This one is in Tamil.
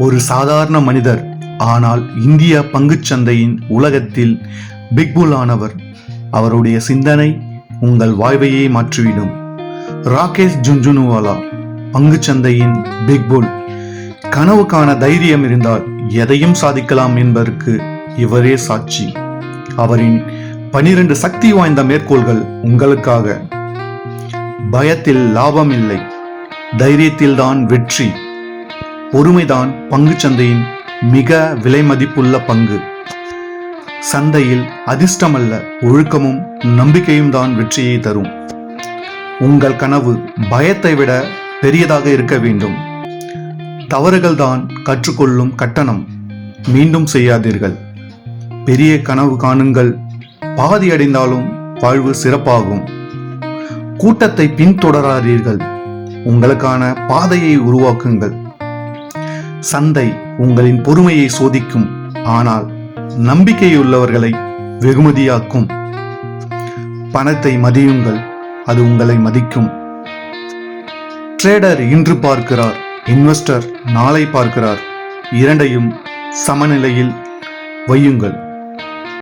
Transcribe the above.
ஒரு சாதாரண மனிதர், ஆனால் இந்திய பங்குச்சந்தையின் உலகத்தில் பிக் புல் ஆனவர். அவருடைய சிந்தனை உங்கள் வாழ்வையே மாற்றிவிடும். ராகேஷ் ஜுன்ஜுனுவாலா, பங்குச்சந்தையின் பிக் புல். கனவு காண தைரியம் இருந்தால் எதையும் சாதிக்கலாம் என்பதற்கு இவரே சாட்சி. அவரின் 12 சக்தி வாய்ந்த மேற்கோள்கள் உங்களுக்காக. பயத்தில் லாபம் இல்லை, தைரியத்தில்தான் வெற்றி. பொறுமைதான் பங்குச்சந்தையின் மிக விலை மதிப்புள்ள பங்கு. சந்தையில் அதிர்ஷ்டமல்ல, ஒழுக்கமும் நம்பிக்கையும் தான் வெற்றியை தரும். உங்கள் கனவு பயத்தை விட பெரியதாக இருக்க வேண்டும். தவறுகள் தான் கற்றுக்கொள்ளும் கட்டணம். மீண்டும் செய்யாதீர்கள். பெரிய கனவு காணுங்கள். பாதி அடைந்தாலும் வாழ்வு சிறப்பாகும். கூட்டத்தை பின்தொடராதீர்கள். உங்களுக்கான பாதையை உருவாக்குங்கள். சந்தை உங்களின் பொறுமையை சோதிக்கும், ஆனால் நம்பிக்கையுள்ளவர்களை வெகுமதியாக்கும். பணத்தை மதியுங்கள், அது உங்களை மதிக்கும். ட்ரேடர் இன்று பார்க்கிறார், இன்வெஸ்டர் நாளை பார்க்கிறார். இரண்டையும் சமநிலையில் வையுங்கள்.